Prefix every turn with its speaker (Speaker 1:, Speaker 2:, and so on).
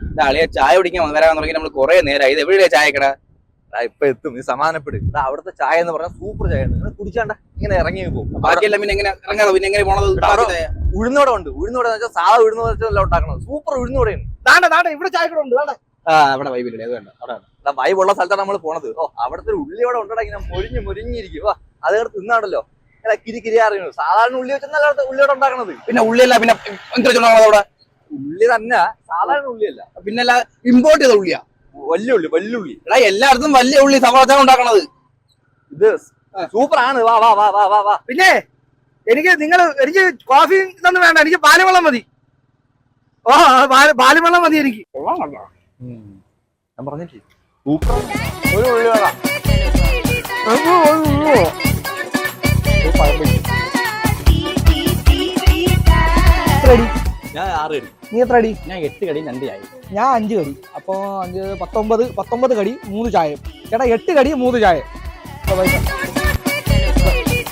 Speaker 1: അളിയെ ചായ കുടിക്കാൻ വരാൻ തുടങ്ങി നമ്മൾ കുറെ നേരം ഇത് എവിടെയാ ചായക്കട
Speaker 2: ഇപ്പൊ എത്തും, നീ സമാധാനപ്പെടും. അവിടുത്തെ ചായ എന്ന് പറഞ്ഞാൽ സൂപ്പർ ചായ. നിങ്ങൾ കുടിച്ചാണ്ട ഇങ്ങനെ ഇറങ്ങി പോകും.
Speaker 1: ബാക്കിയെല്ലാം പിന്നെ എങ്ങനെ ഇറങ്ങാതെ പിന്നെ എങ്ങനെ പോണത്?
Speaker 2: ഉഴുന്നോടെ ഉണ്ട്. ഉഴുന്നോടെ വെച്ചാൽ സാധാ ഉഴുന്ന് വെച്ചല്ല ഉണ്ടാക്കണത്. സൂപ്പർ ഉഴുന്നോടെയാണ്.
Speaker 3: ഇവിടെ ചായക്കട ഉണ്ട്.
Speaker 1: അവിടെ വൈബില്ലേ? അത് വേണ്ട. അവിടെ
Speaker 2: വൈബുള്ള സ്ഥലത്താണ് നമ്മൾ പോണത്. അവിടുത്തെ ഒരു ഉള്ളിയോടെ ഉണ്ടോ ഇങ്ങനെ മൊരിഞ്ഞിരിക്കും. അത് തിന്നാണല്ലോ കിരി അറിയുന്നു. സാധാരണ ഉള്ളി വെച്ചല്ല ഉള്ളിയോടെ ഉണ്ടാക്കണത്.
Speaker 1: പിന്നെ ഉള്ളിയല്ല പിന്നെ അവിടെ
Speaker 2: ഉള്ളി തന്നെ, സാധാരണ ഉള്ളിയല്ല.
Speaker 1: പിന്നല്ല ഇമ്പോർട്ട് ചെയ്ത ഉള്ളിയാ.
Speaker 2: വല്യുള്ളി.
Speaker 1: എടാ എല്ലായിടത്തും വലിയ ഉള്ളി സവാള ഉണ്ടാക്കണത്.
Speaker 2: ഇത് സൂപ്പർ ആണ്. വാ വാ വാ വാ വാ വാ.
Speaker 3: പിന്നെ എനിക്ക് കോഫി ഇതൊന്നും വേണ്ട, എനിക്ക് പാലുവെള്ളം മതി. പാലുവെള്ളം മതി എനിക്ക്.
Speaker 2: ഞാൻ പറഞ്ഞില്ലേ സൂപ്പർ. ഒരു ഉള്ളി വേണം. ഞാൻ 6 കടി.
Speaker 3: നീ എത്ര കടി?
Speaker 1: ഞാൻ 8 കടി 2 ചായ.
Speaker 3: ഞാൻ 5 കടി. അപ്പൊ 5 19 കടി 3 ചായ. ചേട്ടാ 8 കടി 3 ചായ.